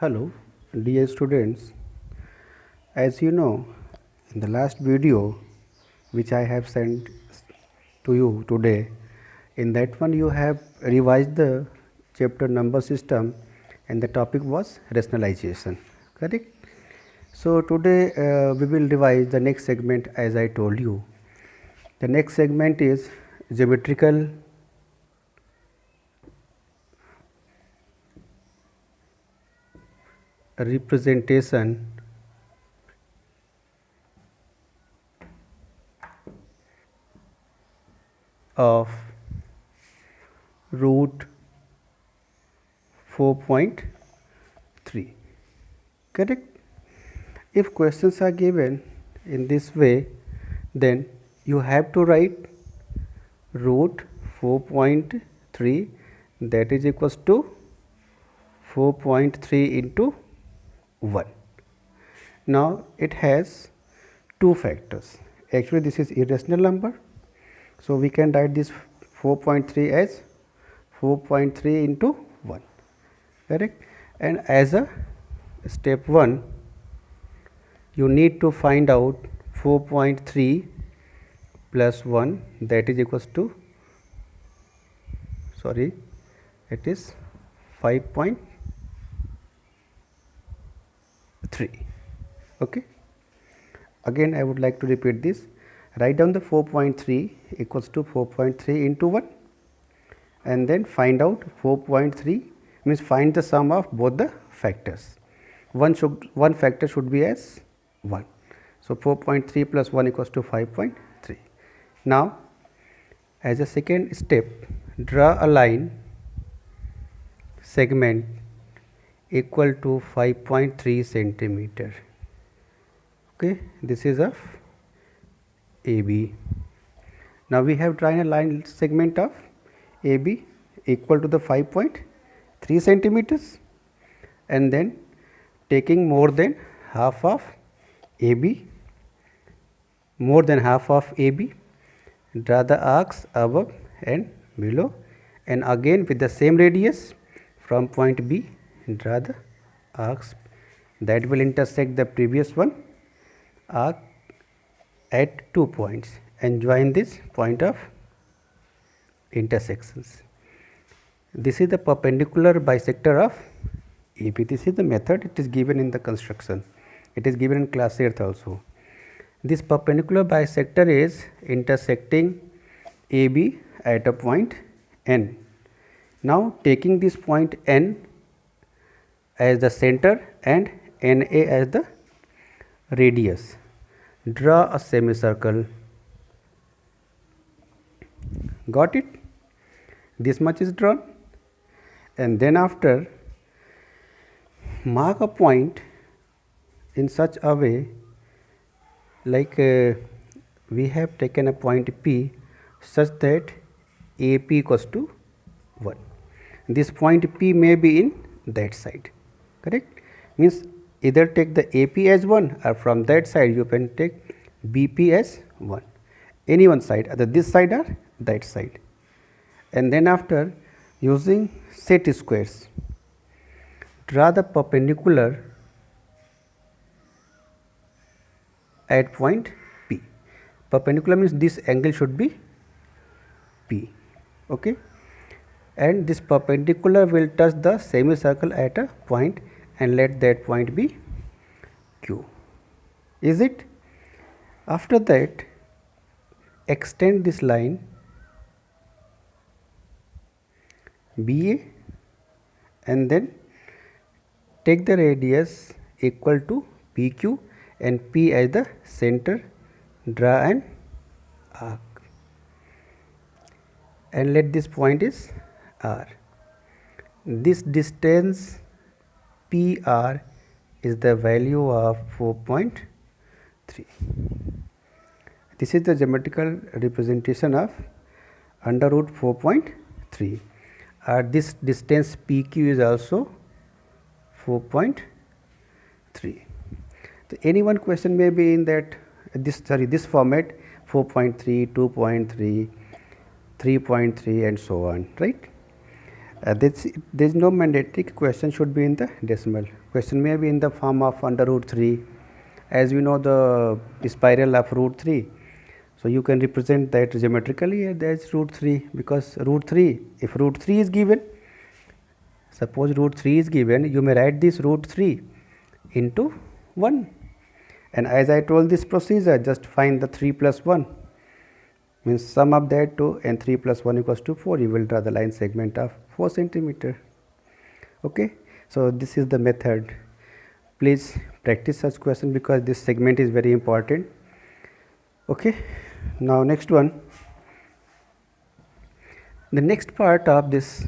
Hello, dear students. As you know, in the last video which I have sent to you today, in that one you have revised the chapter number system and the topic was rationalization, correct? So today we will revise the next segment as I told you. The next segment is geometrical representation of root 4.3, correct? If questions are given in this way, then you have to write root 4.3, that is equals to 4.3 into 1. Now it has two factors. Actually this is irrational number, so we can write this 4.3 as 4.3 into 1, correct? And as a step 1, you need to find out 4.3 plus 1, that is equals to, it is 5.3. okay, again I would like to repeat this. Write down the 4.3 equals to 4.3 into 1 and then find out 4.3, means find the sum of both the factors. One factor should be as 1. So 4.3 plus 1 equals to 5.3. Now as a second step, draw a line segment equal to 5.3 centimeter. Okay, this is of AB. Now we have drawn a line segment of AB equal to the 5.3 centimeters, and then taking more than half of AB, draw the arcs above and below, and again with the same radius from point B, draw the arcs that will intersect the previous one arc at 2 points and join this point of intersections. This is the perpendicular bisector of AB. This is the method, it is given in the construction, it is given in class 8th also. This perpendicular bisector is intersecting AB at a point N. Now taking this point N as the center and NA as the radius, draw a semicircle. Got it? This much is drawn, and then after mark a point in such a way, like we have taken a point P such that AP equals to 1. This point P may be in that side, correct? Means either take the AP as 1 or from that side you can take BP as 1, any one side, either this side or that side. And then after using set squares, draw the perpendicular at point P. Perpendicular means this angle should be P, okay, and this perpendicular will touch the semicircle at a point and let that point be Q. Is it? After that, extend this line BA and then take the radius equal to PQ and P as the center, draw an arc and let this point is R. This distance PR is the value of 4.3. This is the geometrical representation of under root 4.3. This distance PQ is also 4.3. So any one question may be in that this format, 4.3, 2.3, 3.3 and so on, right? There's no mandatory question should be in the decimal. Question may be in the form of under root 3. As we know the spiral of root 3, so you can represent that geometrically as root 3, because root 3, if root 3 is given, suppose root 3 is given, you may write this root 3 into 1, and as I told this procedure, just find the 3 plus 1, means sum of that 2, and 3 plus 1 equals to 4. You will draw the line segment of 4 centimeter. Okay, so this is the method. Please practice such question because this segment is very important. Okay, now next one. The next part of this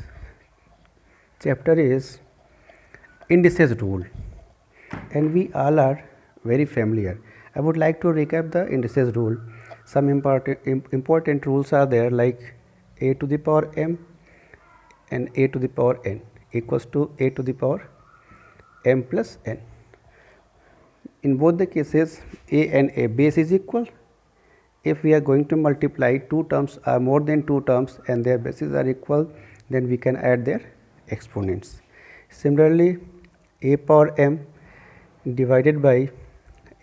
chapter is indices rule, and we all are very familiar. I would like to recap the indices rule. Some important rules are there, like a to the power m and a to the power n equals to a to the power m plus n. In both the cases, a and a base is equal. If we are going to multiply two terms or more than two terms and their bases are equal, then we can add their exponents. Similarly, a power m divided by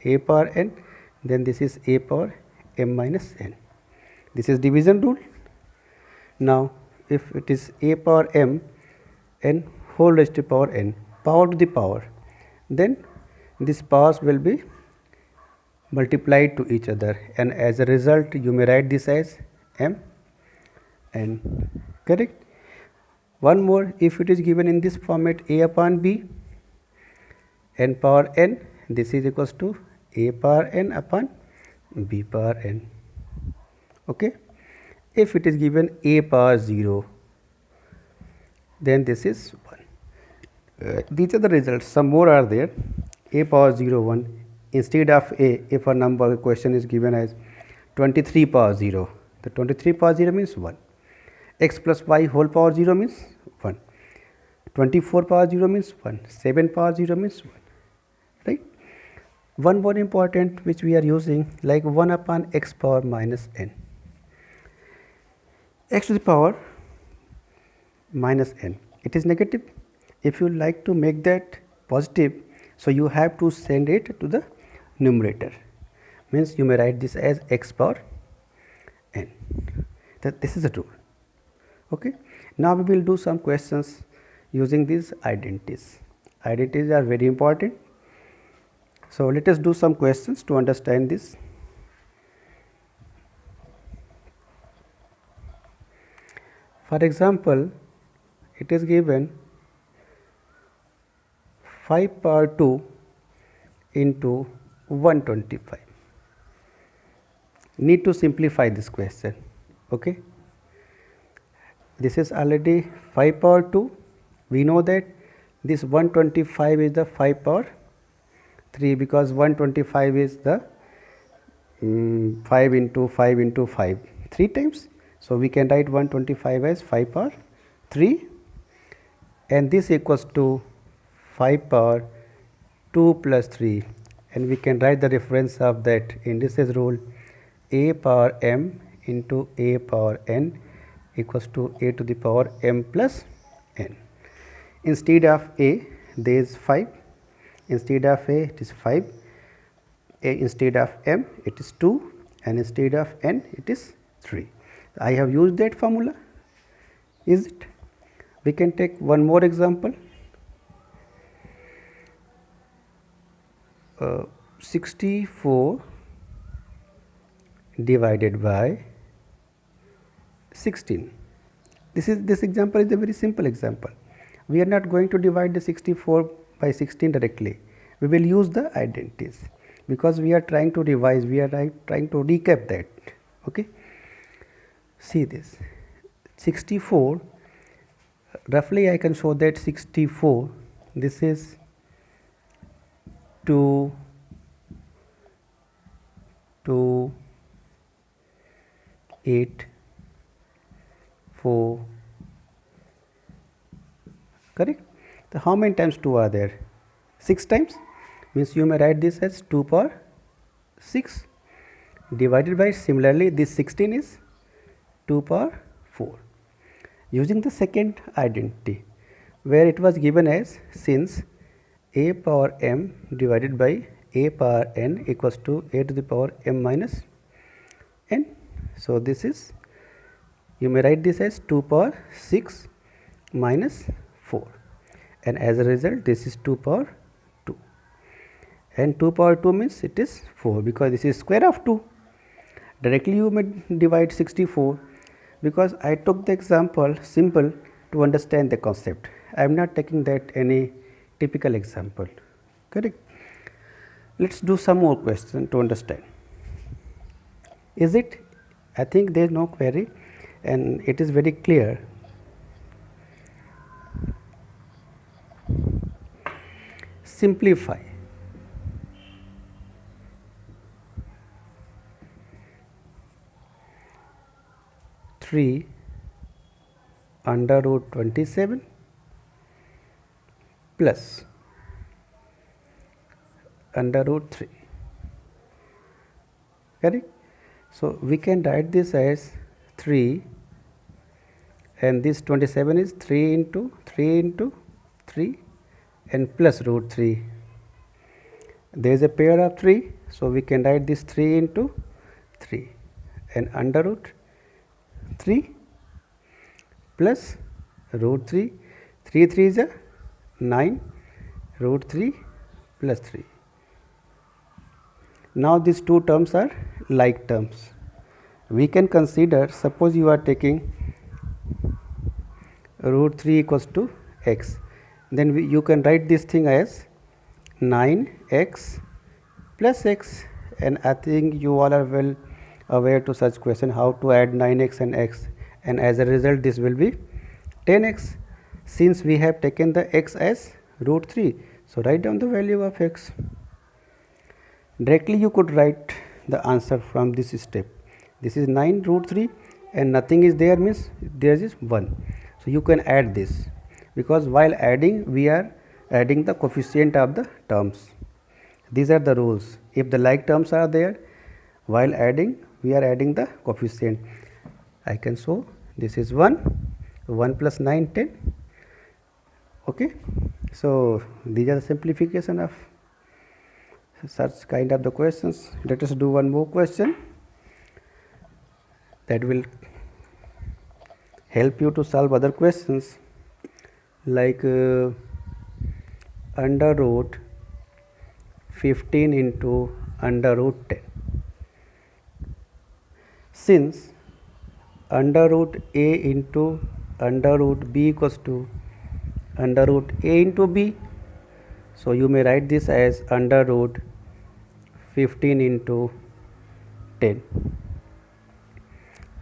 a power n, then this is a power m minus n. This is division rule. Now, if it is a power m n whole raised to power n, power to the power, then these powers will be multiplied to each other, and as a result you may write this as m n. Correct? One more, if it is given in this format a upon b n power n, this is equals to a power n upon b power n. Okay? If it is given a power 0, then this is 1. These are the results. Some more are there. A power 0 1, instead of a, if a number question is given as 23 power 0, the 23 power 0 means 1. X plus y whole power 0 means 1. 24 power 0 means 1. 7 power 0 means 1. Right? One more important which we are using, like 1 upon x power minus n. X to the power minus n, it is negative. If you like to make that positive, so you have to send it to the numerator, means you may write this as x power n. This is the rule. Okay. Now we will do some questions using these identities. Identities are very important. So let us do some questions to understand this. For example, it is given 5 power 2 into 125. Need to simplify this question. Okay. This is already 5 power 2. We know that this 125 is the 5 power 3, because 125 is the 5 into 5 into 5, 3 times. So we can write 125 as 5 power 3, and this equals to 5 power 2 plus 3, and we can write the reference of that indices rule, a power m into a power n equals to a to the power m plus n. Instead of a, there is 5. Instead of a, it is 5. Instead of m, it is 2, and instead of n, it is 3. I have used that formula. Is it? We can take one more example. 64 divided by 16. This example is a very simple example. We are not going to divide the 64 by 16 directly. We will use the identities, because we are trying to revise, we are trying to recap that. Okay. See this 64, roughly I can show that 64, this is 2, 8, 4, correct? So how many times 2 are there? 6 times, means you may write this as 2 power 6 divided by, similarly this 16 is 2 power 4, using the second identity where it was given as since a power m divided by a power n equals to a to the power m minus n. So this is, you may write this as 2 power 6 minus 4, and as a result this is 2 power 2, and 2 power 2 means it is 4 because this is square of 2. Directly you may divide 64 because I took the example simple to understand the concept. I am not taking that any typical example, correct. Let us do some more question to understand. Is it, I think there is no query and it is very clear. Simplify. Three under root 27 plus under root 3, correct. So we can write this as 3, and this 27 is 3 into 3 and plus root 3. There is a pair of 3, so we can write this 3 into 3 and under root 3 plus root 3. 3 is a 9, root 3 plus 3. Now these two terms are like terms. We can consider, suppose you are taking root 3 equals to x, then you can write this thing as 9x plus x, and I think you all are well aware to such question how to add 9x and x, and as a result this will be 10x since we have taken the x as root 3. So write down the value of x. Directly you could write the answer from this step. This is 9 root 3 and nothing is there means there is 1. So you can add this because while adding we are adding the coefficient of the terms. These are the rules. If the like terms are there, while adding we are adding the coefficient. I can show this is 1 plus 9 10. Okay, so these are the simplification of such kind of the questions. Let us do one more question that will help you to solve other questions like under root 15 into under root 10. Since under root a into under root b equals to under root a into b, so you may write this as under root 15 into 10,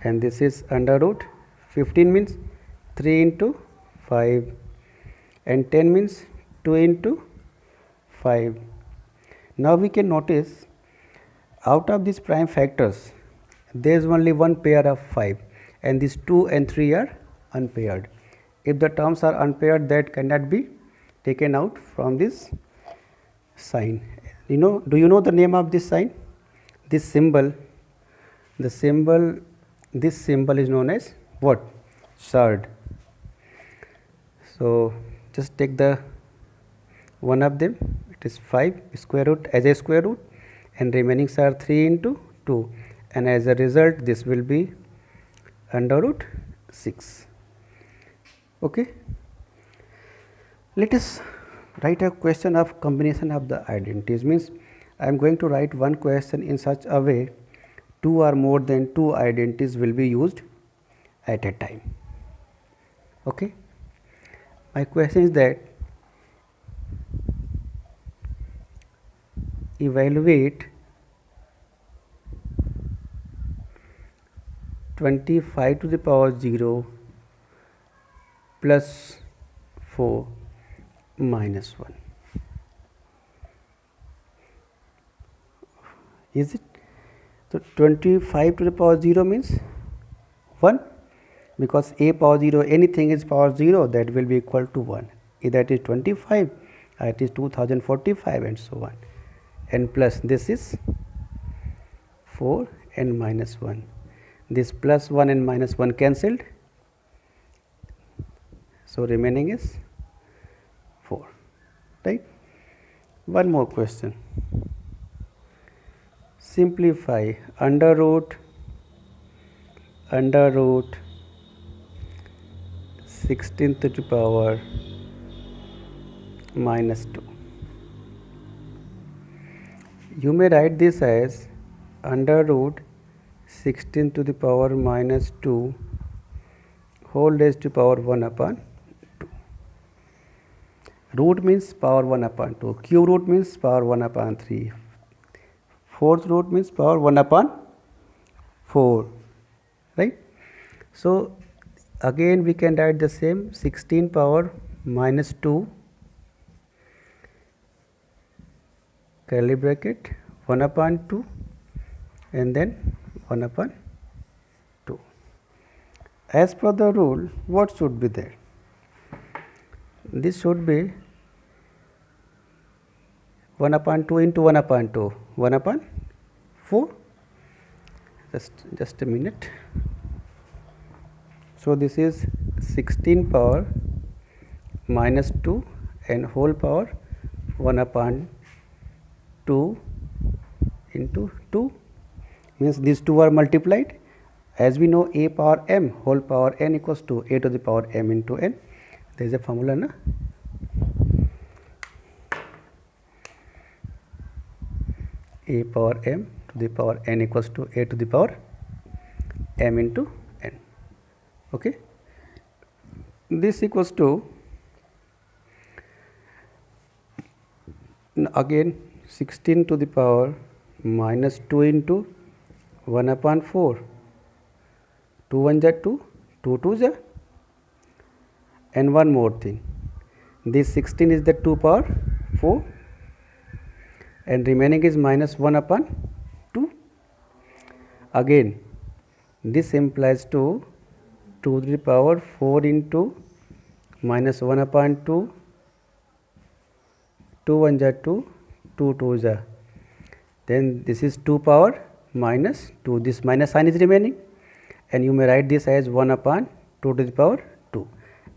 and this is under root 15 means 3 into 5 and 10 means 2 into 5. Now we can notice out of these prime factors there is only one pair of 5 and these 2 and 3 are unpaired. If the terms are unpaired, that cannot be taken out from this sign. Do you know the name of this sign? This symbol, this symbol is known as what? Surd. So just take the one of them, it is 5 square root as a square root, and remaining are 3 into 2, and as a result this will be under root 6. Okay, let us write a question of combination of the identities. Means I am going to write one question in such a way 2 or more than 2 identities will be used at a time. Okay, my question is that evaluate 25 to the power 0 plus 4 minus 1. Is it? So 25 to the power 0 means 1, because a power 0, anything is power 0, that will be equal to 1. Either it is 25 or it is 2045 and so on. And plus this is 4 and minus 1. This plus 1 and minus 1 cancelled, So remaining is 4, right? One more question. Simplify under root 16 to the power minus 2. You may write this as under root 16 to the power minus 2 whole raised to power 1 upon 2. Root means power 1 upon 2. Cube root means power 1 upon 3. Fourth root means power 1 upon 4. Right? So again we can write the same 16 power minus 2 curly bracket 1 upon 2 and then 1 upon 2. As per the rule, what should be there? This should be 1 upon 2 into 1 upon 2, 1 upon 4. Just a minute. So this is 16 power minus 2 and whole power 1 upon 2 into 2, means these two are multiplied. As we know, a power m whole power n equals to a to the power m into n. There is a formula, na? A power m to the power n equals to a to the power m into n. Okay. This equals to, again 16 to the power minus 2 into 1 upon 4. 2 1 ja 2, 2 2 ja. And one more thing, this 16 is the 2 power 4 and remaining is minus 1 upon 2. Again this implies to 2 to the power 4 into minus 1 upon 2, 2 1 ja 2, 2 2 ja. Then this is 2 power minus 2, this minus sign is remaining, and you may write this as 1 upon 2 to the power 2,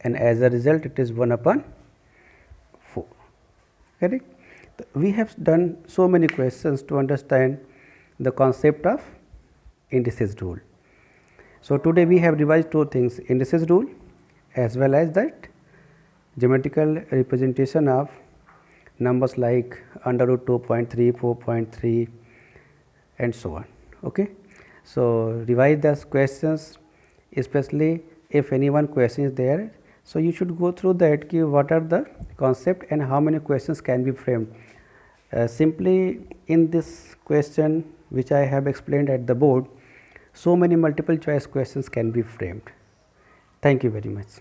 and as a result it is 1 upon 4. Correct? We have done so many questions to understand the concept of indices rule. So today we have revised two things, indices rule as well as that geometrical representation of numbers like under root 2.3, 4.3 and so on. Okay. So revise those questions, especially if any one question is there. So you should go through that, what are the concept and how many questions can be framed. Simply in this question which I have explained at the board, so many multiple choice questions can be framed. Thank you very much.